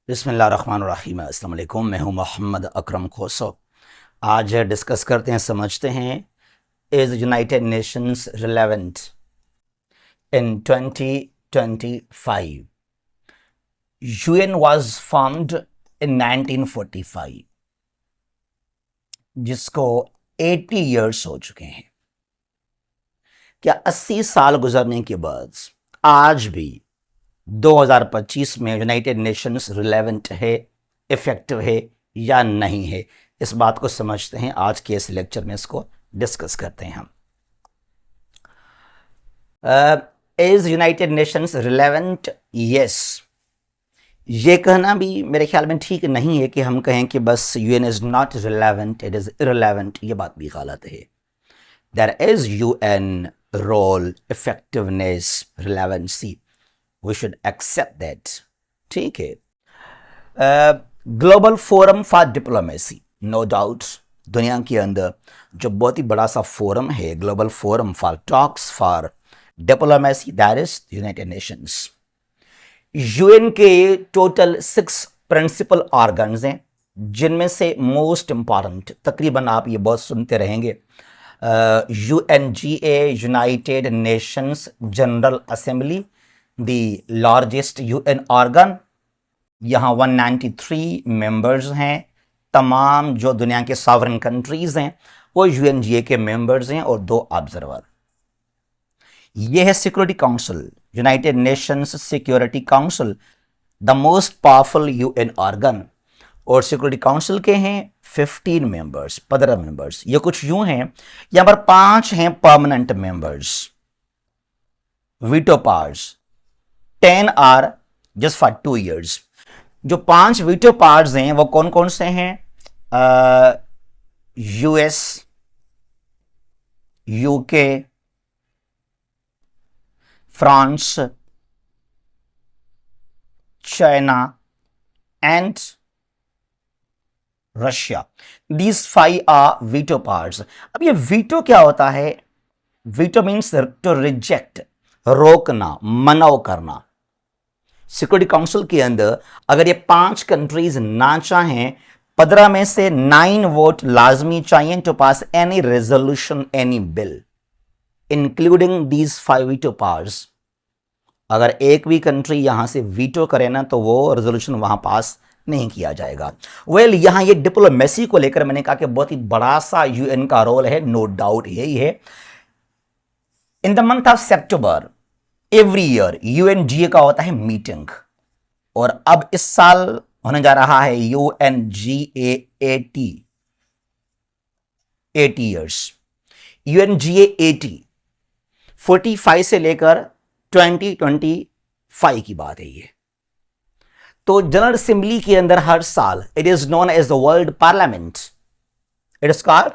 बिस्मिल्लाहिर्रहमानिर्रहीम। अस्सलाम वालेकुम। मैं हूं मोहम्मद अकरम खोसो। आज डिस्कस करते हैं, समझते हैं, is united nations relevant in 2025? UN was formed in 1945, जिसको 80 इयर्स हो चुके हैं। क्या 80 साल गुजरने के बाद आज भी 2025 में यूनाइटेड नेशंस रिलेवेंट है, इफेक्टिव है या नहीं है? इस बात को समझते हैं। आज के इस लेक्चर में इसको डिस्कस करते हैं हम। Is united nations relevant? Yes. ये कहना भी मेरे ख्याल में ठीक नहीं है कि हम कहें कि बस UN is not relevant, it is irrelevant. ये बात भी गलत है। There is UN role, effectiveness, relevancy. We should accept that. ठीक है। Global forum for diplomacy, no doubt दुनिया के अंदर जो बहुत ही बड़ा सा फोरम है, global forum for talks for diplomacy, that is united Nations. UN के टोटल 6 प्रिंसिपल ऑर्गन्स हैं, जिनमें से मोस्ट इंपॉर्टेंट, तकरीबन आप ये बहुत सुनते रहेंगे, UNGA, United Nations General assembly, the largest UN organ. यहाँ 193 मेंबर्स हैं। तमाम जो दुनिया के सॉवरेन कंट्रीज हैं वो यूएनजीए के मेंबर्स हैं और 2 ऑब्जर्वर। यह है security council, United Nations security council, the most powerful UN organ. और सिक्योरिटी काउंसिल के हैं 15 मेंबर्स, 15 मेंबर्स। ये कुछ यूं हैं, यहां पर 5 हैं permanent members, veto powers. 10 are just for 2 years। जो 5 वीटो पावर्स हैं वो कौन कौन से हैं? US, UK, France, China and Russia. These 5 are veto powers. अब ये वीटो क्या होता है? वीटो मीन्स टू रिजेक्ट, रोकना, मनाव करना। सिक्योरिटी काउंसिल के अंदर अगर ये 5 कंट्रीज ना चाहें, 15 में से 9 वोट लाजमी चाहिए to pass any resolution, any bill, including these 5 veto powers. अगर एक भी कंट्री यहां से वीटो करे ना तो वो रेजोल्यूशन वहां पास नहीं किया जाएगा। यहां ये डिप्लोमेसी को लेकर मैंने कहा कि बहुत ही बड़ा सा यूएन का रोल है, नो डाउट यही है। In the month of September every year UNGA का होता है मीटिंग, और अब इस साल होने जा रहा है यूएनजीए 80 ईयर्स। यूएनजीए 45 से लेकर 2025 की बात है ये। तो जनरल असेंबली के अंदर हर साल, it is known as the world parliament, it is called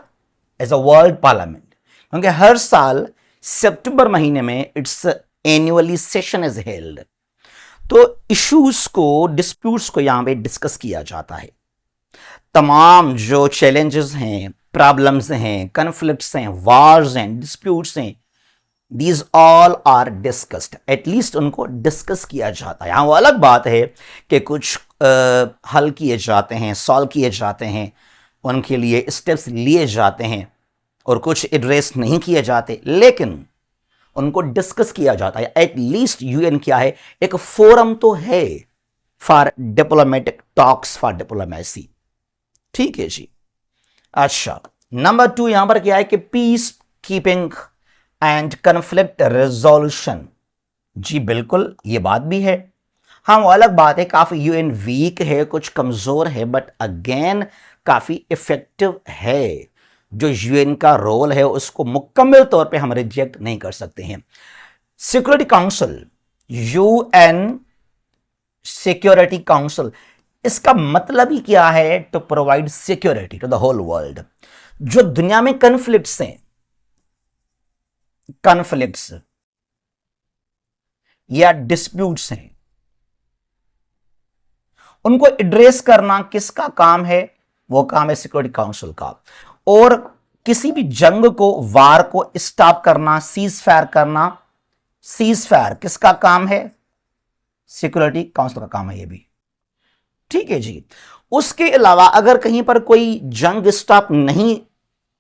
as a world parliament, क्योंकि हर साल सितंबर महीने में its annually session is held. तो इश्यूज को, डिस्प्यूट्स को यहां पे डिस्कस किया जाता है। तमाम जो चैलेंजेस हैं, प्रॉब्लम्स हैं, कन्फ्लिक्ट्स हैं, वार्स हैं, डिस्प्यूट्स हैं, these all are discussed. At least उनको डिस्कस किया जाता है। यहां वो अलग बात है कि कुछ हल किए जाते हैं, सॉल्व किए जाते हैं, उनके लिए स्टेप्स लिए जाते हैं, और कुछ एड्रेस नहीं किए जाते, लेकिन उनको डिस्कस किया जाता है। एटलीस्ट यूएन क्या है? एक फोरम तो है for diplomatic talks, for diplomacy. ठीक है जी। अच्छा, नंबर 2 यहां पर क्या है कि peace keeping and conflict resolution. जी बिल्कुल, ये बात भी है। हाँ, वो अलग बात है, काफी यूएन वीक है, कुछ कमजोर है, बट अगेन काफी इफेक्टिव है। जो यूएन का रोल है उसको मुकम्मल तौर पे हम रिजेक्ट नहीं कर सकते हैं। Security council, UN security council, इसका मतलब ही क्या है? To provide security to the whole world. जो दुनिया में कन्फ्लिक्ट्स हैं, कन्फ्लिक्ट्स या डिस्प्यूट्स हैं, उनको एड्रेस करना किसका काम है? वो काम है सिक्योरिटी काउंसिल का। और किसी भी जंग को, वार को स्टॉप करना, सीज फायर करना, सीज फायर किसका काम है? सिक्योरिटी काउंसिल का काम है ये भी। ठीक है जी। उसके अलावा अगर कहीं पर कोई जंग स्टॉप नहीं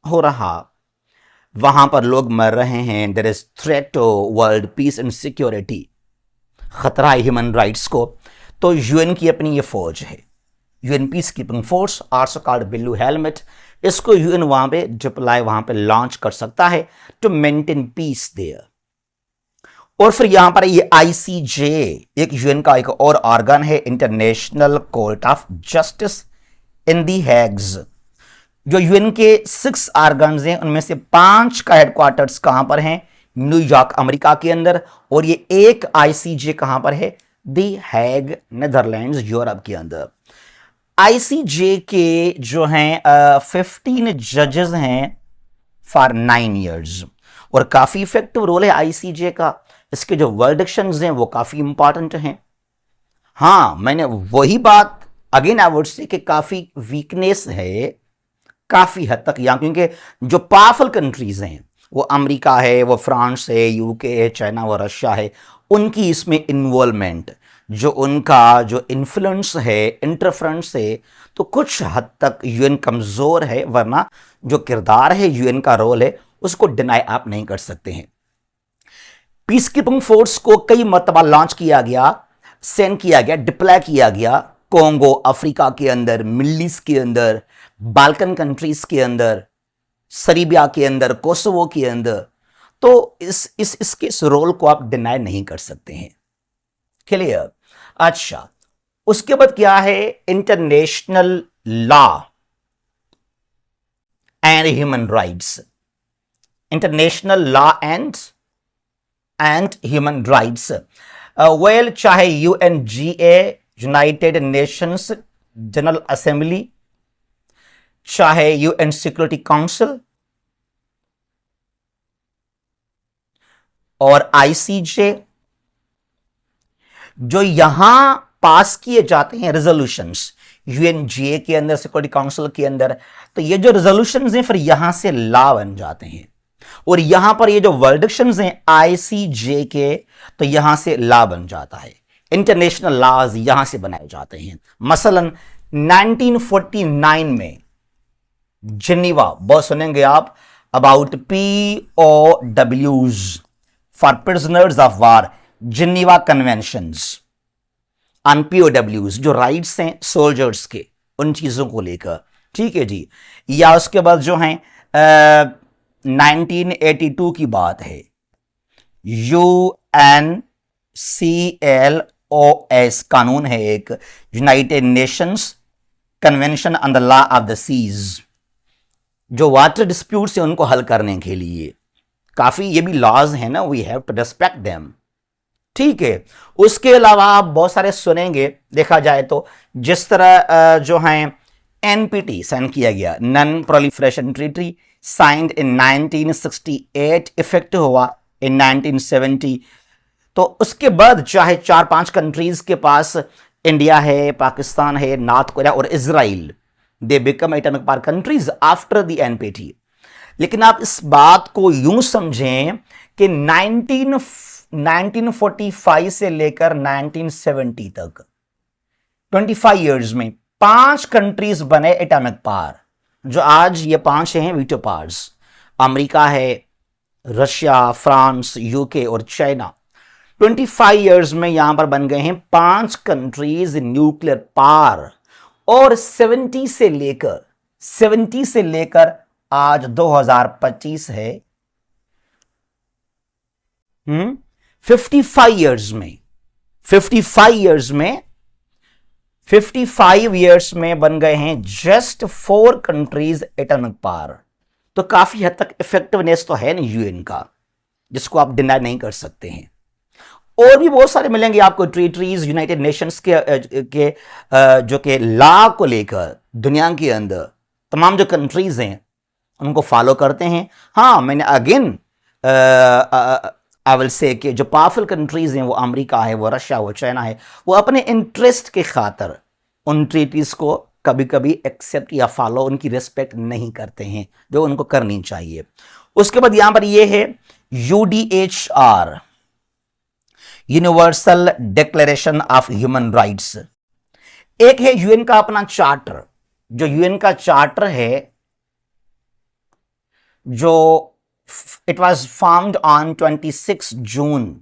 हो रहा, वहां पर लोग मर रहे हैं, there is threat to world peace and security, खतरा है ह्यूमन राइट्स को, तो यूएन की अपनी ये फौज है, UN peace keeping force, also called blue helmet, इसको यूएन वहां पे डिप्लॉय, वहां पे लॉन्च कर सकता है टू मेंटेन पीस देयर। और फिर यहां पर ये आईसीजे, एक यूएन का एक और ऑर्गन है, international court of justice in दी हैग्स। जो यूएन के 6 ऑर्गन्स हैं उनमें से 5 का हेडक्वार्टर्स कहां पर हैं? न्यूयॉर्क अमेरिका के अंदर। और ये एक आईसीजे कहां पर है? दी हैग नेदरलैंड्स यूरोप के अंदर। आईसीजे के जो हैं 15 जजेस हैं फॉर 9 ईयर्स, और काफी इफेक्टिव रोल है आईसीजे का। इसके जो वर्डिक्शंस हैं वो काफी इंपॉर्टेंट हैं। हाँ, मैंने वही बात अगेन आई वुड से कि काफी वीकनेस है काफी हद तक यहां, क्योंकि जो पावरफुल कंट्रीज हैं वो अमेरिका है, वो फ्रांस है, यूके है, चाइना, वो रशिया है, उनकी इसमें इन्वॉल्वमेंट, जो उनका जो इन्फ्लुएंस है, इंटरफ्रेंस है, तो कुछ हद तक यूएन कमजोर है, वरना जो किरदार है यूएन का रोल है उसको डिनाई आप नहीं कर सकते हैं। पीस कीपिंग फोर्स को कई मरतबा लॉन्च किया गया, सेंड किया गया, डिप्लॉय किया गया, कोंगो अफ्रीका के अंदर, मिडल ईस्ट के अंदर, बाल्कन कंट्रीज के अंदर, सरीबिया के अंदर, कोसोवो के अंदर। तो इस रोल को आप डिनाई नहीं कर सकते हैं। क्लियर? अच्छा, उसके बाद क्या है? International law and human rights. International law and human rights, well, चाहे UNGA, United Nations General Assembly, चाहे यूएन सिक्योरिटी काउंसिल और आईसीजे, जो यहां पास किए जाते हैं रेजोल्यूशंस यूएनजीए के अंदर, सिक्योरिटी काउंसिल के अंदर, तो ये जो रेजोल्यूशंस हैं फिर यहां से लॉ बन जाते हैं। और यहां पर ये जो वर्डिक्शंस हैं आईसीजे के, तो यहां से लॉ बन जाता है। इंटरनेशनल लॉज यहां से बनाए जाते हैं। मसलन 1949 में जिनेवा, बहुत सुनेंगे आप about POWs for prisoners of war, Geneva conventions on POWs, जो राइट्स हैं सोल्जर्स के, उन चीजों को लेकर, ठीक है जी। या उसके बाद जो है 1982 की बात है, UNCLOS कानून है एक, United Nations convention on the law of the seas, जो वाटर डिस्प्यूट्स हैं उनको हल करने के लिए। काफी ये भी लॉज है ना, we have to respect them, ठीक है। उसके अलावा आप बहुत सारे सुनेंगे, देखा जाए तो जिस तरह जो है एनपीटी साइन किया गया, non proliferation treaty, signed in 1968, effective हुआ इन 1970। तो उसके बाद चाहे 4-5 कंट्रीज के पास, इंडिया है, पाकिस्तान है, नॉर्थ कोरिया और Israel, they become atomic power countries after the NPT. लेकिन आप इस बात को यूं समझें कि 1945 से लेकर 1970 तक 25 इयर्स में 5 कंट्रीज बने एटॉमिक पावर, जो आज ये 5 हैं वीटो पावर्स। अमेरिका है, रशिया, फ्रांस, यूके और चाइना। 25 इयर्स में यहां पर बन गए हैं 5 कंट्रीज न्यूक्लियर पावर। और 70 से लेकर आज 2025 है, 55 इयर्स में बन गए हैं जस्ट 4 कंट्रीज एटॉमिक पावर। तो काफी हद तक इफेक्टिवनेस तो है ना यूएन का, जिसको आप डिनाई नहीं कर सकते हैं। और भी बहुत सारे मिलेंगे आपको ट्रीटीज यूनाइटेड नेशंस के जो के लॉ को लेकर दुनिया के अंदर तमाम जो कंट्रीज हैं उनको फॉलो करते हैं। हाँ, मैंने अगेन आई विल से कि जो पावरफुल कंट्रीज हैं वो अमेरिका है, वो रशिया, वो चाइना है, वो अपने इंटरेस्ट के खातर उन ट्रीटीज को कभी कभी एक्सेप्ट या फॉलो, उनकी रिस्पेक्ट नहीं करते हैं जो उनको करनी चाहिए। उसके बाद यहां पर ये है UDHR, universal declaration of human rights. एक है यूएन का अपना चार्टर, जो यूएन का चार्टर है, जो इट वाज फॉर्म्ड ऑन 26 जून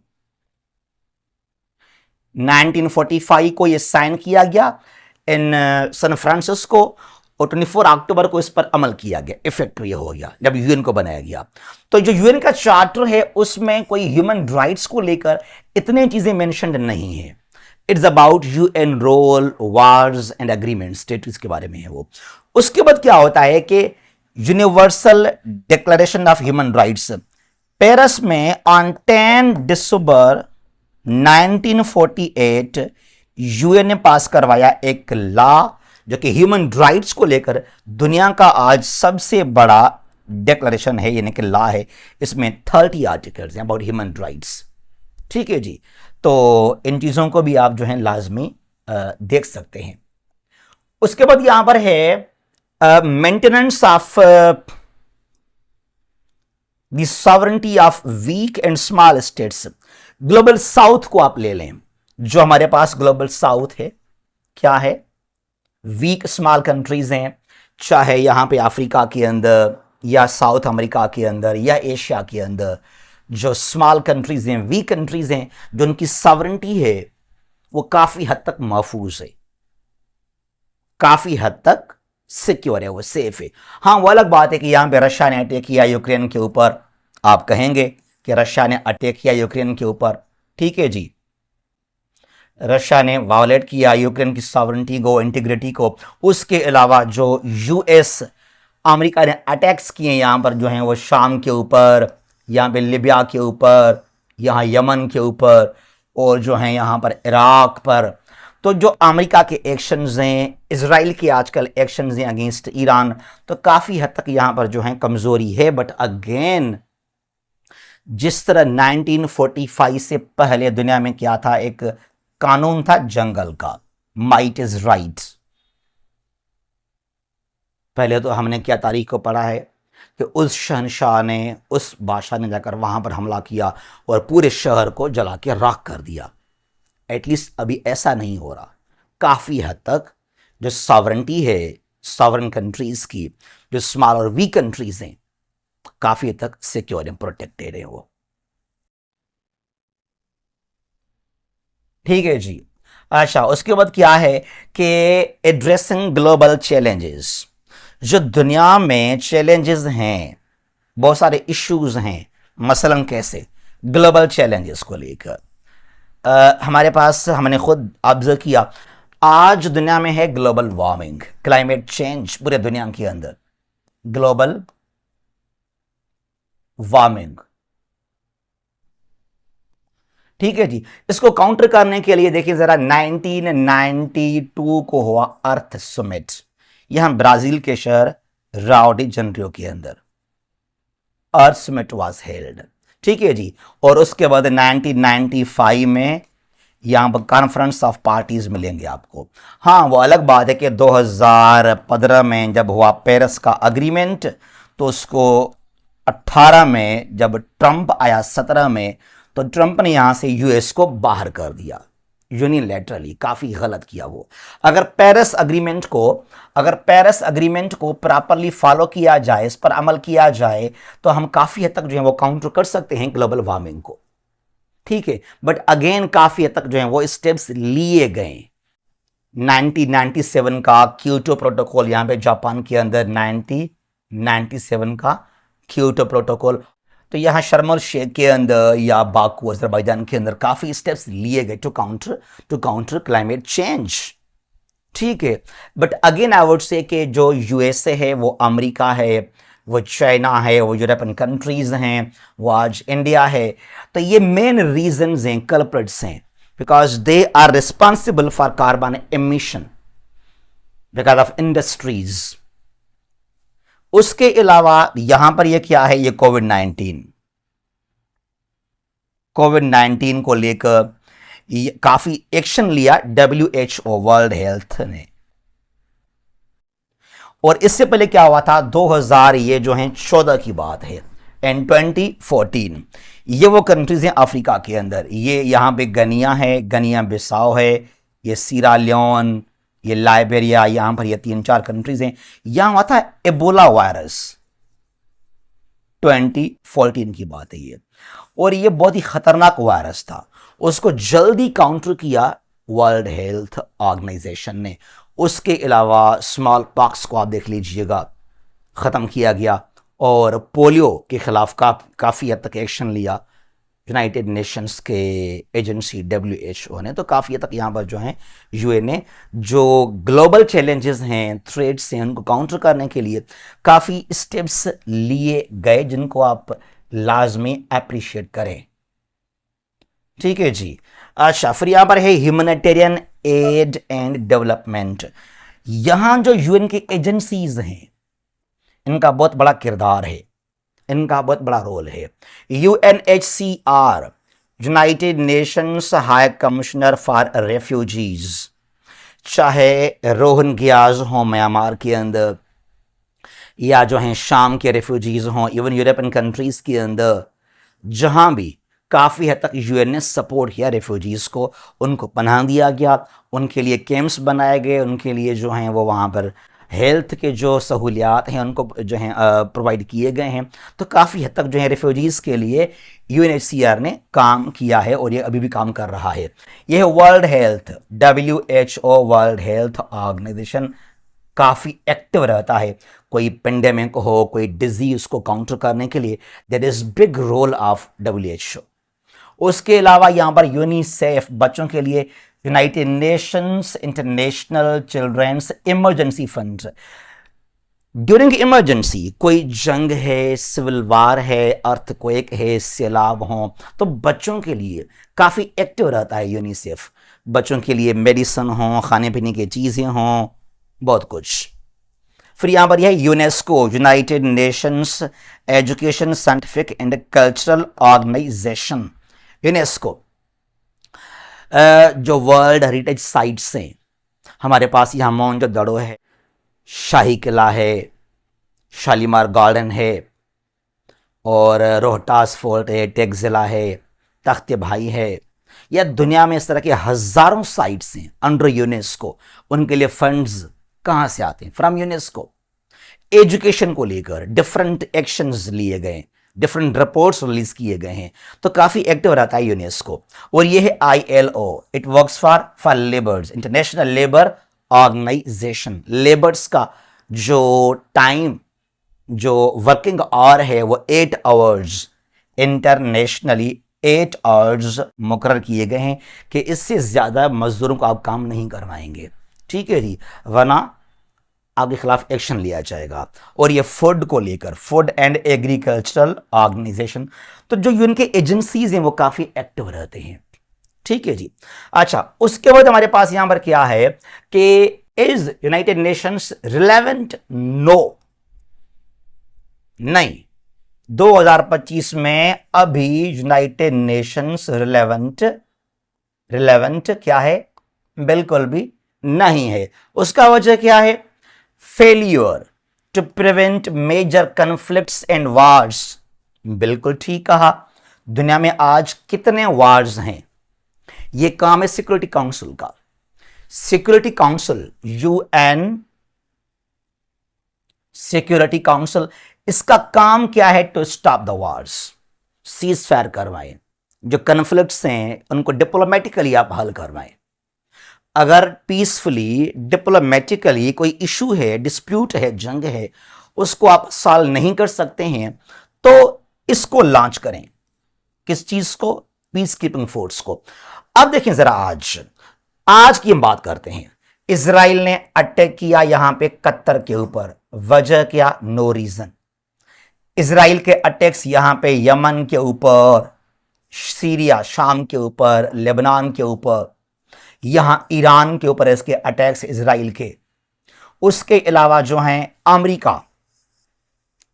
1945 को ये साइन किया गया इन सैन फ्रांसिस्को, और 24 अक्टूबर को इस पर अमल किया गया, इफेक्टिव ये हो गया जब यूएन को बनाया गया। तो जो यूएन का चार्टर है उसमें कोई ह्यूमन राइट्स को लेकर इतने चीजें मेंशन्ड नहीं है। It's about UN role, wars and agreement, states के बारे में है वो। उसके बाद क्या होता है कि universal declaration of human rights, Paris में ऑन 10 दिसंबर 1948 यूएन ने पास करवाया एक लॉ, जो कि ह्यूमन राइट्स को लेकर दुनिया का आज सबसे बड़ा डिक्लेरेशन है, यानी कि लॉ है। इसमें 30 आर्टिकल्स हैं अबाउट ह्यूमन राइट्स। ठीक है जी, तो इन चीजों को भी आप जो है लाजमी देख सकते हैं। उसके बाद यहां पर है maintenance of the sovereignty of weak and small states. Global south को आप ले लें, जो हमारे पास ग्लोबल साउथ है क्या है, वीक स्मॉल कंट्रीज हैं, चाहे यहां पे अफ्रीका के अंदर या साउथ अमेरिका के अंदर या एशिया के अंदर, जो स्मॉल कंट्रीज हैं, वीक कंट्रीज हैं, जो उनकी सॉवरेंटी है वो काफी हद तक महफूज है, काफी हद तक सिक्योर है, वो सेफ है। हाँ, वो अलग बात है कि यहां पे रशिया ने अटैक किया यूक्रेन के ऊपर, आप कहेंगे कि रशिया ने अटैक किया यूक्रेन के ऊपर, ठीक है जी, रशिया ने वायोलेट किया यूक्रेन की सॉवरेंटी को, इंटीग्रिटी को। उसके अलावा जो यूएस, अमेरिका ने अटैक्स किए यहां पर जो हैं वो शाम के ऊपर, यहाँ पे लिबिया के ऊपर, यहाँ यमन के ऊपर, और जो हैं यहाँ पर इराक पर। तो जो अमेरिका के एक्शंस हैं, इजराइल के आजकल एक्शंस हैं अगेंस्ट ईरान, तो काफ़ी हद तक यहाँ पर जो है कमज़ोरी है। बट अगेन, जिस तरह 1945 से पहले दुनिया में क्या था, एक कानून था जंगल का, माइट इज राइट। पहले तो हमने क्या तारीख को पढ़ा है कि उस शहनशाह ने, उस बादशाह ने जाकर वहां पर हमला किया और पूरे शहर को जला के राख कर दिया। एटलीस्ट अभी ऐसा नहीं हो रहा। काफी हद तक जो सॉवरेंटी है सॉवरेन कंट्रीज की, जो स्मॉल और वीक कंट्रीज हैं, काफी हद तक सिक्योर एंड प्रोटेक्टेड है वो। ठीक है जी। अच्छा, उसके बाद क्या है कि एड्रेसिंग ग्लोबल चैलेंजेस, जो दुनिया में चैलेंजेस हैं, बहुत सारे इश्यूज हैं, मसलन कैसे ग्लोबल चैलेंजेस को लेकर हमारे पास, हमने खुद ऑब्जर्व किया, आज दुनिया में है ग्लोबल वार्मिंग, क्लाइमेट चेंज पूरे दुनिया के अंदर, ग्लोबल वार्मिंग। ठीक है जी। इसको काउंटर करने के लिए देखिए जरा, 1992 को हुआ अर्थ समिट, यहां ब्राजील के शहर राओ डी जनरियो के अंदर अर्थ समिट वाज हेल्ड। ठीक है जी। और उसके बाद 1995 में यहां पर कॉन्फ्रेंस ऑफ पार्टीज मिलेंगे आपको। हाँ, वो अलग बात है कि 2015 में जब हुआ पेरिस का अग्रीमेंट, तो उसको 18 में जब ट्रंप आया, 17 में, तो ट्रंप ने यहां से यूएस को बाहर कर दिया यूनिलैटरली। काफी गलत किया वो। अगर पेरिस अग्रीमेंट को प्रॉपरली फॉलो किया जाए, इस पर अमल किया जाए, तो हम काफी हद तक जो है वो काउंटर कर सकते हैं ग्लोबल वार्मिंग को। ठीक है। बट अगेन काफी हद तक जो है वो स्टेप्स लिए गए। 1997 का क्योटो प्रोटोकॉल, यहां पे जापान के अंदर 1997 का क्योटो प्रोटोकॉल, तो यहां शर्म एल शेख के अंदर या बाकू अजरबैजान के अंदर काफी स्टेप्स लिए गए टू काउंटर क्लाइमेट चेंज। ठीक है। But again I would say कि जो यूएसए है, वो अमेरिका है, वो चाइना है, वो यूरोपियन कंट्रीज हैं, वो आज इंडिया है, तो ये मेन रीजंस हैं, कल्प्रिट्स हैं, because they are responsible for carbon emission because of industries. उसके अलावा यहां पर ये क्या है, ये कोविड-19 को लेकर काफी एक्शन लिया WHO, वर्ल्ड हेल्थ ने। और इससे पहले क्या हुआ था, 2000 ये जो है 14 की बात है, एंड 2014 ये वो कंट्रीज हैं अफ्रीका के अंदर, ये यहां पे गनिया है, गनिया बिसाओ है, ये सीरा लियोन, ये लाइबेरिया, यहां पर ये 3-4 कंट्रीज हैं। यहां हुआ था एबोला वायरस, 2014 की बात है ये, और ये बहुत ही खतरनाक वायरस था। उसको जल्दी काउंटर किया वर्ल्ड हेल्थ ऑर्गेनाइजेशन ने। उसके अलावा स्मॉल पॉक्स को आप देख लीजिएगा, ख़त्म किया गया, और पोलियो के खिलाफ काफ़ी हद तक एक्शन लिया यूनाइटेड नेशंस के एजेंसी WHO ने। तो काफ़ी हद तक यहाँ पर जो है UN ने जो ग्लोबल चैलेंजेस हैं, थ्रेट्स हैं, उनको काउंटर करने के लिए काफ़ी स्टेप्स लिए गए, जिनको आप लाजमी अप्रिशिएट करें। ठीक है जी। अच्छा, फिर यहाँ पर है ह्यूमैनिटेरियन एड एंड डेवलपमेंट। यहाँ जो UN की एजेंसीज हैं, इनका बहुत बड़ा किरदार है, इनका बहुत बड़ा रोल है। UNHCR, United Nations high commissioner for refugees, चाहे रोहिंग्याज हों म्यांमार के अंदर, या जो हैं शाम के रेफ्यूजीज हों, इवन यूरोपियन कंट्रीज के अंदर, जहां भी काफ़ी हद तक UN ने सपोर्ट किया रेफ्यूजीज को, उनको पनाह दिया गया, उनके लिए कैंप्स बनाए गए, उनके लिए जो हैं वो वहाँ पर हेल्थ के जो सहूलियात हैं उनको जो हैं प्रोवाइड किए गए हैं। तो काफ़ी हद तक जो है रेफ्यूजीज़ के लिए UNHCR ने काम किया है, और ये अभी भी काम कर रहा है। यह world health, WHO world health organization काफ़ी एक्टिव रहता है। कोई पेंडेमिक हो, कोई डिजीज़ को काउंटर करने के लिए there is big role of WHO। उसके अलावा यहाँ पर यूनिसेफ, बच्चों के लिए united nations international children's emergency fund. During emergency, कोई जंग है, सिविल वार है, अर्थक्वेक है, सैलाब हो, तो बच्चों के लिए काफ़ी एक्टिव रहता है यूनिसेफ। बच्चों के लिए मेडिसिन हो, खाने पीने की चीज़ें हों, बहुत कुछ। फिर यहाँ पर यह UNESCO, united nations education scientific and cultural organization. UNESCO जो वर्ल्ड हेरिटेज साइट्स हैं, हमारे पास यहाँ मोहनजोदड़ो है, शाही किला है, शालीमार गार्डन है, और रोहतास फोर्ट है, टेक्जिला है, तख्त भाई है। या दुनिया में इस तरह के हज़ारों साइट्स हैं अंडर यूनेस्को। उनके लिए फंड्स कहाँ से आते हैं? From UNESCO. एजुकेशन को लेकर डिफरेंट एक्शंस लिए गए, डिफरेंट रिपोर्ट्स रिलीज किए गए हैं। तो काफ़ी एक्टिव रहता है यूनेस्को। और ये है ILO, it works for labours, international labour organization. Labours का जो टाइम, जो वर्किंग आवर है, वो 8 आवर्स, इंटरनेशनली 8 आवर्स मुकर्रर किए गए हैं कि इससे ज़्यादा मजदूरों को आप काम नहीं करवाएंगे। ठीक है जी, वरना आपके खिलाफ एक्शन लिया जाएगा। और ये फूड को लेकर, फूड एंड एग्रीकल्चरल ऑर्गेनाइजेशन, तो जो उनके एजेंसीज हैं वो काफ़ी एक्टिव रहते हैं। ठीक है जी। अच्छा, उसके बाद हमारे पास यहां पर क्या है कि is united nations relevant? No, नहीं। 2025 में अभी यूनाइटेड नेशंस रिलेवेंट क्या है? बिल्कुल भी नहीं है। उसका वजह क्या है? Failure to prevent major conflicts and wars. बिल्कुल ठीक कहा। दुनिया में आज कितने वार्स हैं? यह काम है सिक्योरिटी काउंसिल का। Security council, UN security council, इसका काम क्या है? To stop the wars, cease fire करवाएं, जो कन्फ्लिक्ट्स हैं उनको डिप्लोमेटिकली आप हल करवाएं। अगर पीसफुली डिप्लोमेटिकली कोई इशू है, डिस्प्यूट है, जंग है, उसको आप सॉल्व नहीं कर सकते हैं, तो इसको लॉन्च करें। किस चीज को? पीस कीपिंग फोर्स को। अब देखें जरा, आज की हम बात करते हैं। इजराइल ने अटैक किया यहां पे कतर के ऊपर, वजह क्या? No reason. इजराइल के अटैक्स यहां पे यमन के ऊपर, सीरिया शाम के ऊपर, लेबनान के ऊपर, यहां ईरान के ऊपर इसके अटैक्स इजराइल के। उसके अलावा जो हैं अमेरिका,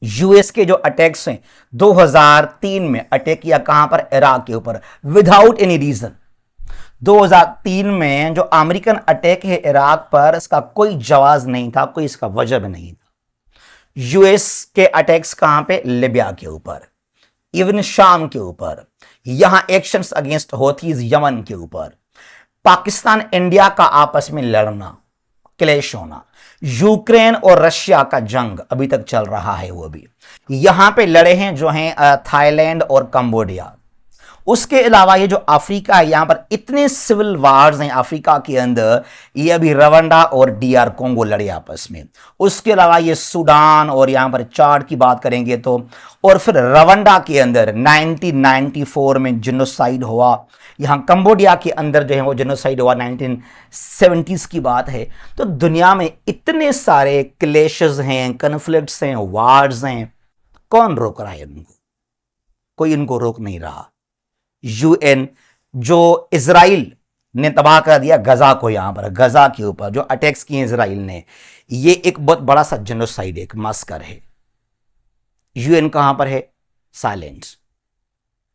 US के जो अटैक्स हैं, 2003 में अटैक किया कहां पर? इराक के ऊपर, विदाउट एनी रीजन। 2003 में जो अमेरिकन अटैक है इराक पर, इसका कोई जवाब नहीं था, कोई इसका वजह भी नहीं था। US के अटैक्स कहां पे? लिबिया के ऊपर, इवन शाम के ऊपर, यहां एक्शंस अगेंस्ट हौथीज यमन के ऊपर, पाकिस्तान इंडिया का आपस में लड़ना, क्लेश होना। यूक्रेन और रशिया का जंग अभी तक चल रहा है, वो भी यहां पे लड़े हैं जो हैं थाईलैंड और कंबोडिया। उसके अलावा ये जो अफ्रीका है, यहां पर इतने सिविल वार्स हैं अफ्रीका के अंदर, ये अभी रवांडा और डीआर कोंगो लड़े आपस में। उसके अलावा ये सूडान, और यहां पर चार्ट की बात करेंगे तो, और फिर रवांडा के अंदर 1994 में जिनोसाइड हुआ। यहां कंबोडिया के अंदर जो है वो जिनोसाइड हुआ 1970s की बात है। तो दुनिया में इतने सारे क्लेशेस हैं, कन्फ्लिक्ट्स हैं, वार्स हैं, कौन रोक रहा है इनको? कोई इनको रोक नहीं रहा। यूएन, जो इजराइल ने तबाह कर दिया गजा को, यहां पर गजा के ऊपर जो अटैक्स किए इजराइल ने, ये एक बहुत बड़ा सा जेनोसाइड, एक मस्कर है। यूएन कहां पर है? Silent,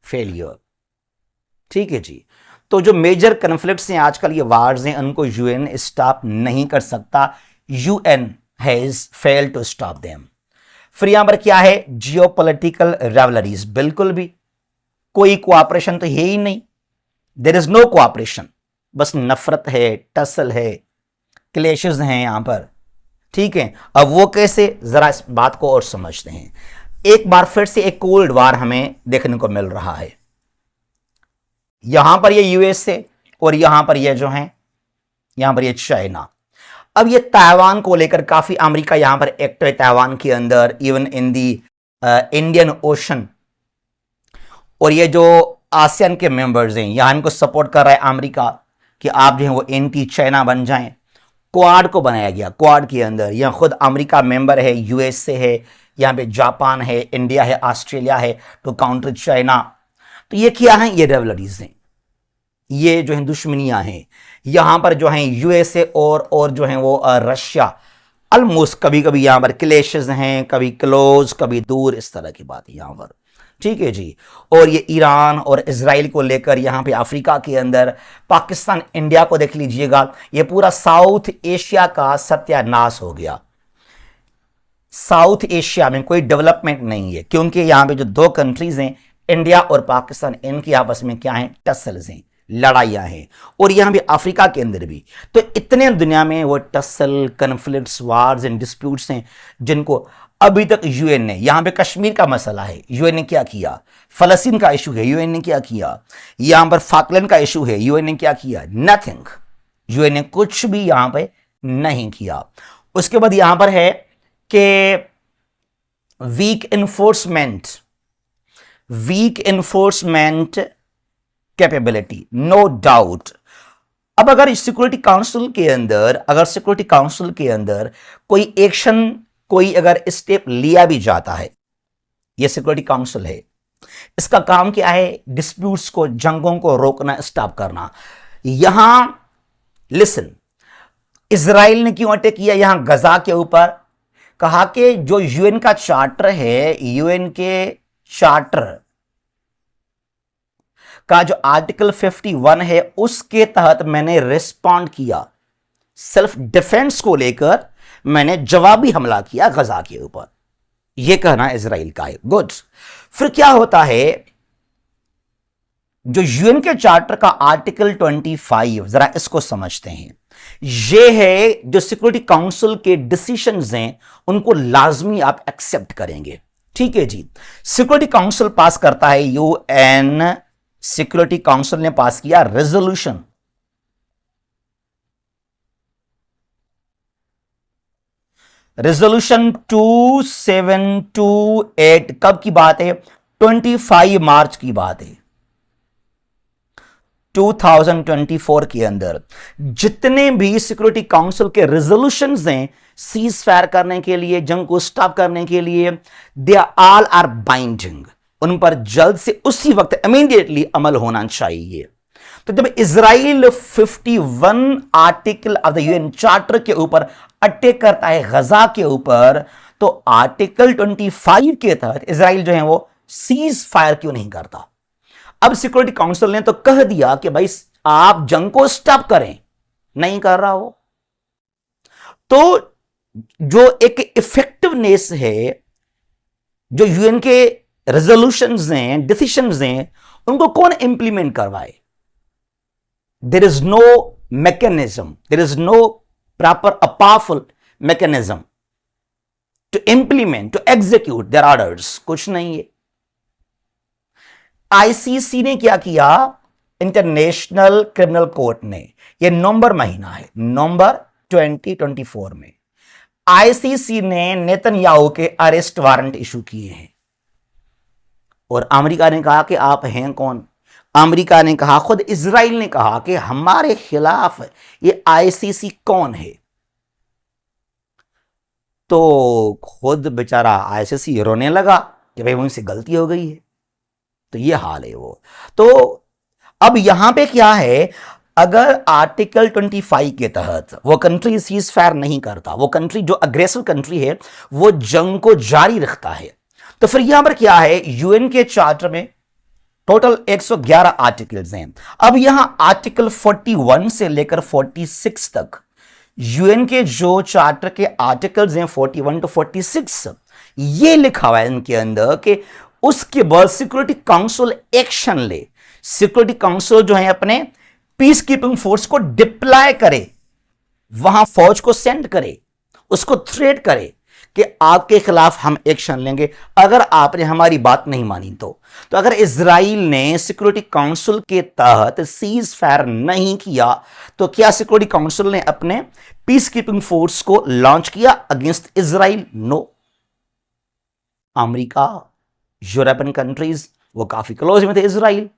failure. ठीक है जी। तो जो मेजर कन्फ्लिक्ट्स हैं आजकल, ये वार्स हैं, उनको यूएन स्टॉप नहीं कर सकता। UN has failed to stop them. फिर यहां पर क्या है? जियोपॉलिटिकल राइवलरीज, बिल्कुल भी कोई कोऑपरेशन तो है ही नहीं। देयर इज नो कोऑपरेशन, बस नफरत है, टसल है, क्लेशेस हैं यहां पर। ठीक है, अब वो कैसे, जरा इस बात को और समझते हैं। एक बार फिर से एक कोल्ड वार हमें देखने को मिल रहा है। यहां पर ये यूएसए और यहां पर ये जो है, यहां पर ये चाइना। अब ये ताइवान को लेकर काफी अमेरिका यहां पर एक्टिव है, ताइवान के अंदर, even in the Indian ocean. और ये जो आसियान के मेंबर्स हैं, यहां इनको सपोर्ट कर रहा है अमेरिका कि आप जो है वो एंटी चाइना बन जाएं। क्वाड को बनाया गया, क्वाड के अंदर यहां खुद अमेरिका मेंबर है, यूएसए है, यहां पे जापान है, इंडिया है, ऑस्ट्रेलिया है, टू काउंटर चाइना। तो ये क्या है? ये रेवलरीज हैं, ये जो है दुश्मनियां हैं। यहां पर जो है यूएसए और जो है वो रशिया, ऑलमोस्ट कभी कभी यहां पर क्लेशेस हैं, कभी क्लोज कभी दूर, इस तरह की बात है यहां पर। ठीक है जी। और ये ईरान और इजराइल को लेकर यहां पे अफ्रीका के अंदर, पाकिस्तान इंडिया को देख लीजिएगा, ये पूरा साउथ एशिया का सत्यानाश हो गया। साउथ एशिया में कोई डेवलपमेंट नहीं है, क्योंकि यहां पे जो दो कंट्रीज हैं, इंडिया और पाकिस्तान, इनकी आपस में क्या है? टसल्स हैं, लड़ाइयां हैं। और यहां भी अफ्रीका के अंदर भी। तो इतने दुनिया में वो tussle, conflicts, wars and disputes हैं, जिनको अभी तक यूएन ने, यहां पे कश्मीर का मसला है, यूएन ने क्या किया? फलस्तीन का इशू है, यूएन ने क्या किया? यहां पर फाकलैंड का इशू है, यूएन ने क्या किया? नथिंग। यूएन ने कुछ भी यहां पे नहीं किया। उसके बाद यहां पर है कि weak enforcement capability, no doubt. अब अगर सिक्योरिटी काउंसिल के अंदर कोई एक्शन, कोई अगर स्टेप लिया भी जाता है, यह सिक्योरिटी काउंसिल है, इसका काम क्या है? डिस्प्यूट्स को, जंगों को रोकना, स्टॉप करना। यहां लिसन, इजराइल ने क्यों अटैक किया यहां गजा के ऊपर? कहा कि जो यूएन का चार्टर है, यूएन के चार्टर का जो आर्टिकल 51 है, उसके तहत मैंने रिस्पॉन्ड किया, सेल्फ डिफेंस को लेकर मैंने जवाबी हमला किया गजा के ऊपर। यह कहना इजराइल का है। गुड। फिर क्या होता है? जो यूएन के चार्टर का आर्टिकल 25, जरा इसको समझते हैं। यह है जो सिक्योरिटी काउंसिल के डिसीजंस हैं, उनको लाजमी आप एक्सेप्ट करेंगे। ठीक है जी। सिक्योरिटी काउंसिल पास करता है, यूएन सिक्योरिटी काउंसिल ने पास किया रेजोल्यूशन, रेजोल्यूशन 2728। कब की बात है? 25 मार्च की बात है। 2024 के अंदर जितने भी सिक्योरिटी काउंसिल के रेजोल्यूशंस हैं सीज फायर करने के लिए, जंग को स्टॉप करने के लिए, दे ऑल आर बाइंडिंग। उन पर जल्द से उसी वक्त इमीडिएटली अमल होना चाहिए। तो जब Israel 51 article of the UN charter के ऊपर अटैक करता है गजा के ऊपर, तो आर्टिकल 25 के तहत इजराइल जो है वो सीज फायर क्यों नहीं करता? अब सिक्योरिटी काउंसिल ने तो कह दिया कि भाई आप जंग को स्टॉप करें, नहीं कर रहा हो। तो जो एक इफेक्टिवनेस है, जो यूएन के रेजोल्यूशंस हैं, डिसीजंस हैं, उनको कौन इंप्लीमेंट करवाए? There is no mechanism, there is no a powerful mechanism to implement, to execute their orders? कुछ नहीं है। आईसीसी ने क्या किया, इंटरनेशनल क्रिमिनल कोर्ट ने, यह नवंबर महीना है, नवंबर 2024 में आईसीसी ने नेतन्याहू के अरेस्ट वारंट इशू किए हैं। और अमेरिका ने कहा कि आप हैं कौन? अमेरिका ने कहा, खुद इजराइल ने कहा कि हमारे खिलाफ ये आईसीसी कौन है? तो खुद बेचारा आईसीसी रोने लगा कि भाई मुझसे गलती हो गई है। तो ये हाल है वो। तो अब यहां पे क्या है, अगर आर्टिकल 25 के तहत वो कंट्री सीज फायर नहीं करता, वो कंट्री जो अग्रेसिव कंट्री है वो जंग को जारी रखता है, तो फिर यहां पर क्या है, यूएन के चार्टर में टोटल 111 आर्टिकल्स हैं। अब यहां आर्टिकल 41 से लेकर 46 तक यूएन के जो चार्टर के आर्टिकल्स हैं 41 टू 46, ये लिखा हुआ है इनके अंदर कि उसके बाद सिक्योरिटी काउंसिल एक्शन ले। सिक्योरिटी काउंसिल जो है अपने पीस कीपिंग फोर्स को डिप्लॉय करे, वहां फौज को सेंड करे, उसको थ्रेट करे कि आपके खिलाफ हम एक्शन लेंगे अगर आपने हमारी बात नहीं मानी। तो अगर इजराइल ने सिक्योरिटी काउंसिल के तहत सीज फायर नहीं किया, तो क्या सिक्योरिटी काउंसिल ने अपने पीस कीपिंग फोर्स को लॉन्च किया against Israel? No. America, European countries वो काफी क्लोज में थे इजराइल,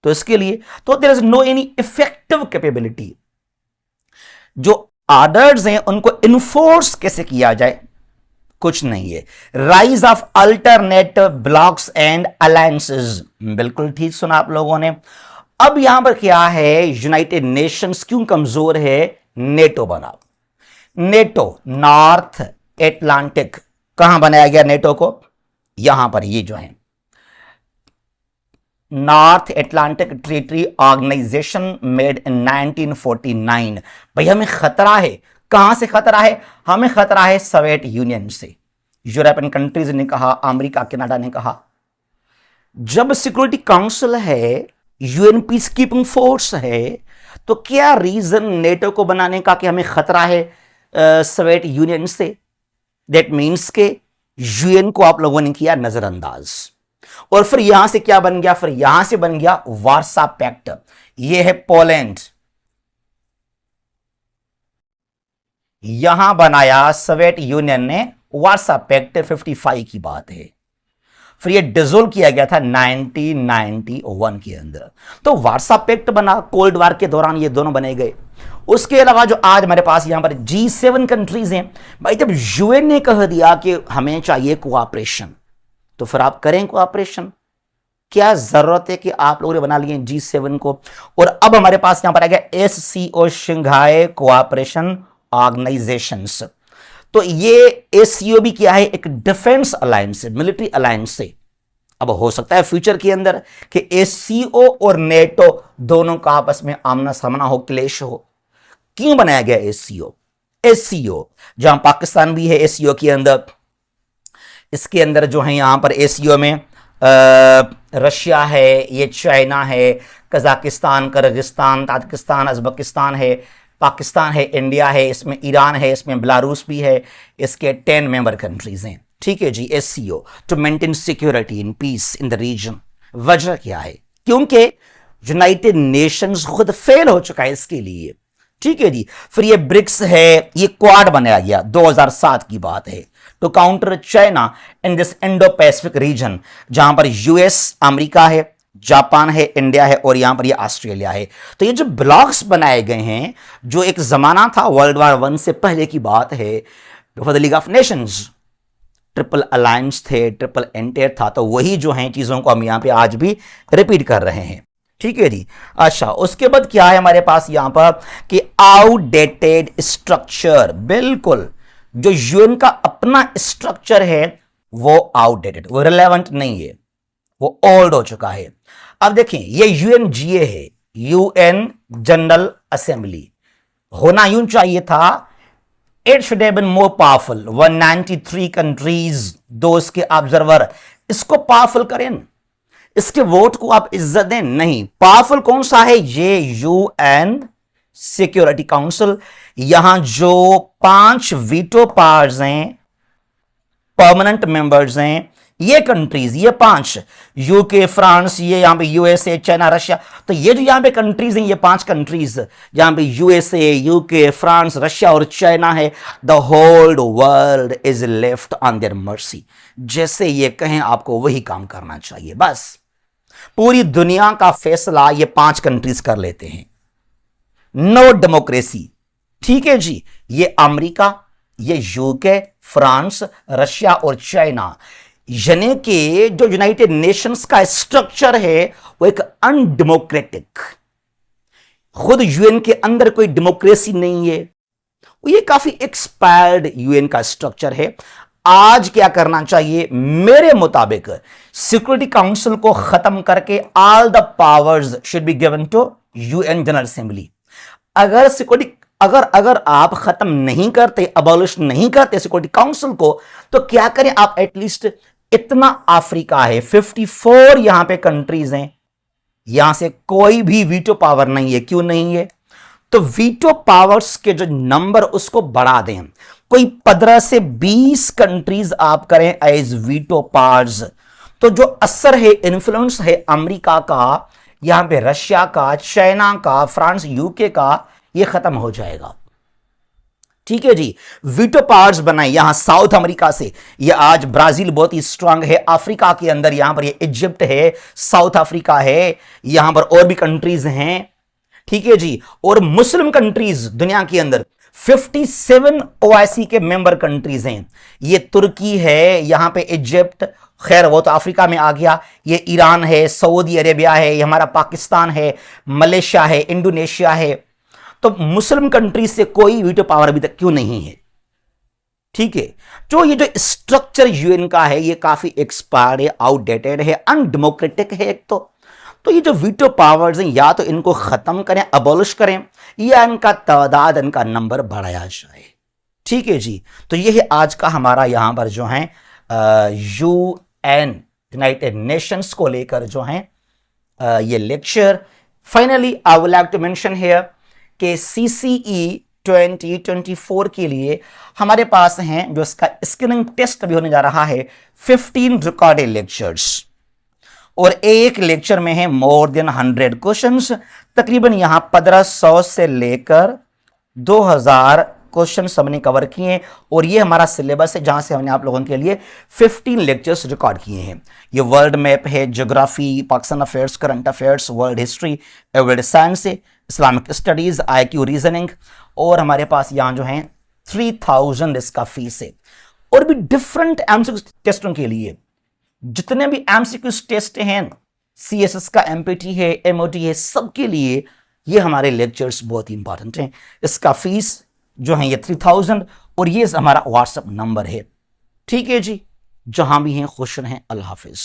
तो इसके लिए तो there is no any effective capability. जो ऑर्डर्स हैं उनको इन्फोर्स कैसे किया जाए, कुछ नहीं है। Rise of alternative blocks and alliances, बिल्कुल ठीक सुना आप लोगों ने। अब यहां पर क्या है, यूनाइटेड नेशंस क्यों कमजोर है? नेटो बना। नेटो नॉर्थ एटलांटिक, कहां बनाया गया नेटो को? यहां पर, ये जो है North Atlantic Treaty Organization made in 1949। भाई हमें खतरा है, कहां से खतरा है? हमें खतरा है सोवियत यूनियन से। यूरोपियन कंट्रीज ने कहा, अमेरिका कनाडा ने कहा। जब सिक्योरिटी काउंसिल है, यूएन पीस कीपिंग फोर्स है, तो क्या रीजन नेटो को बनाने का कि हमें खतरा है सोवियत यूनियन से? दैट मीन्स के यूएन को आप लोगों ने किया नजरअंदाज। और फिर यहां से क्या बन गया? फिर यहां से बन गया वार्सा पैक्ट। यह है पोलैंड, यहां बनाया सोवियत यूनियन ने वार्सा पैक्ट, 55 की बात है। फिर यह डिसोल्व किया गया था 1991 के अंदर। तो वार्सा पैक्ट बना, कोल्ड वार के दौरान ये दोनों बने गए। उसके अलावा जो आज हमारे पास यहां पर G7 कंट्रीज हैं, भाई जब यूएन ने कह दिया कि हमें चाहिए कोऑपरेशन, तो फिर आप करें कोऑपरेशन। क्या जरूरत है कि आप लोगों ने बना लिए G7 को? और अब हमारे पास यहां पर आ गया SCO, शंघाई कोऑपरेशन ऑर्गेनाइजेशंस। तो ये SCO भी क्या है? एक डिफेंस अलायंस है, मिलिट्री अलायंस है। अब हो सकता है फ्यूचर के अंदर कि SCO और नेटो दोनों का आपस में आमना सामना हो, क्लेश हो। क्यों बनाया गया SCO? जहां पाकिस्तान भी है SCO के अंदर। इसके अंदर जो है यहां पर SCO में रशिया है, ये चाइना है, कजाकिस्तान, किर्गिस्तान, ताजिकिस्तान, उज्बेकिस्तान है, पाकिस्तान है, इंडिया है, इसमें ईरान है, इसमें बेलारूस भी है। इसके 10 मेंबर कंट्रीज हैं। ठीक है जी। SCO to maintain security in peace in the region. वजह क्या है? क्योंकि यूनाइटेड नेशंस खुद फेल हो चुका है इसके लिए। ठीक है जी। फिर ये ब्रिक्स है, ये क्वाड बनाया गया, 2007 की बात है, to counter China in this Indo Pacific region, जहां पर US, अमेरिका है, जापान है, इंडिया है और यहां पर ये ऑस्ट्रेलिया है। तो ये जो ब्लॉक्स बनाए गए हैं, जो एक जमाना था वर्ल्ड वार 1 से पहले की बात है, for the league of Nations, triple alliance थे, ट्रिपल एंटेयर था। तो वही जो है चीजों को हम यहां पे आज भी रिपीट कर रहे हैं। ठीक है जी। अच्छा, उसके बाद क्या है हमारे पास यहां पर कि आउटडेटेड स्ट्रक्चर। बिल्कुल, जो यूएन का अपना स्ट्रक्चर है वो आउटडेटेड, वो रिलेवेंट नहीं है, वो ओल्ड हो चुका है। अब देखें, ये UNGA है, UN जनरल असेंबली। होना यूं चाहिए था, it should have been more powerful. 193 countries, 2 इसके ऑब्जर्वर, इसको पावरफुल करें, इसके वोट को आप इज्जत दें। नहीं, पावरफुल कौन सा है? ये UN सिक्योरिटी काउंसिल, यहां जो 5 वीटो पावर्स हैं, परमानेंट मेंबर्स हैं, ये कंट्रीज, ये 5, यूके, फ्रांस, ये यहां पे यूएसए, चाइना, रशिया, तो ये जो यहां पे कंट्रीज हैं, ये 5 कंट्रीज जहां पे यूएसए, यूके, फ्रांस, रशिया और चाइना है, the whole world is left on their mercy. जैसे ये कहें आपको वही काम करना चाहिए, बस पूरी दुनिया का फैसला ये 5 कंट्रीज कर लेते हैं। नो डेमोक्रेसी, ठीक है जी। ये अमेरिका, ये यूके, फ्रांस, रशिया और चाइना, यानी कि जो यूनाइटेड नेशंस का स्ट्रक्चर है वो एक अनडेमोक्रेटिक, खुद यूएन के अंदर कोई डेमोक्रेसी नहीं है, ये काफी एक्सपायर्ड यूएन का स्ट्रक्चर है। आज क्या करना चाहिए मेरे मुताबिक, सिक्योरिटी काउंसिल को खत्म करके all the powers should be given to UN General Assembly. अगर सिक्योरिटी अगर आप खत्म नहीं करते, अबॉलिश नहीं करते सिक्योरिटी काउंसिल को, तो क्या करें आप, एटलीस्ट इतना अफ्रीका है, 54 यहां पे कंट्रीज हैं, यहां से कोई भी वीटो पावर नहीं है। क्यों नहीं है? तो वीटो पावर्स के जो नंबर उसको बढ़ा दें, कोई 15 से 20 कंट्रीज आप करें एज वीटो पावर्स, तो जो असर है, इन्फ्लुएंस है अमेरिका का, यहां पे रशिया का, चाइना का, फ्रांस, यूके का, ये खत्म हो जाएगा। ठीक है जी। वीटो पावर्स बनाए यहां साउथ अमेरिका से, ये आज ब्राजील बहुत ही स्ट्रांग है, अफ्रीका के अंदर यहां पर ये इजिप्ट है, साउथ अफ्रीका है, यहां पर और भी कंट्रीज हैं। ठीक है जी। और मुस्लिम कंट्रीज दुनिया के अंदर 57 ओआईसी के मेंबर कंट्रीज हैं, ये तुर्की है, यहां पे इजिप्ट, खैर वो तो अफ्रीका में आ गया, ये ईरान है, सऊदी अरेबिया है, ये हमारा पाकिस्तान है, मलेशिया है, इंडोनेशिया है। तो मुस्लिम कंट्रीज से कोई वीटो पावर अभी तक क्यों नहीं है? ठीक है। जो ये जो स्ट्रक्चर यूएन का है, ये काफी एक्सपायर्ड है, आउटडेटेड है, अनडेमोक्रेटिक है एक तो ये जो वीटो पावर्स हैं, या तो इनको खत्म करें, अबॉलिश करें, या इनका तादाद, इनका नंबर बढ़ाया जाए। ठीक है जी। तो ये है आज का हमारा यहां पर जो है यूएन, यूनाइटेड नेशंस को लेकर जो है ये lecture. Finally I would like to mention here कि सीसीई 2024 के लिए हमारे पास हैं, जो इसका स्क्रीनिंग टेस्ट अभी होने जा रहा है, 15 रिकॉर्डेड लेक्चर्स, और एक लेक्चर में है मोर देन 100 क्वेश्चंस। तकरीबन यहां 1500 से लेकर 2000 क्वेश्चन हमने कवर किए, और ये हमारा सिलेबस है जहां से हमने आप लोगों के लिए 15 लेक्चर्स रिकॉर्ड किए हैं। ये वर्ल्ड मैप है, geography, Pakistan affairs, current affairs, world history, awarded science, Islamic studies, IQ, reasoning, और हमारे पास यहां जो है 3000 इसका फीस है। और भी डिफरेंट एमसीक्यू टेस्टों के लिए जितने भी एमसीक्यू टेस्ट हैं, सीएसएस का एमपीटी है, एमओटी है, सबके लिए ये हमारे लेक्चर्स बहुत ही इंपॉर्टेंट हैं। इसका फीस जो है ये 3000, और ये हमारा व्हाट्सएप नंबर है। ठीक है जी। जहां भी हैं खुश रहें। अल्लाह हाफिज।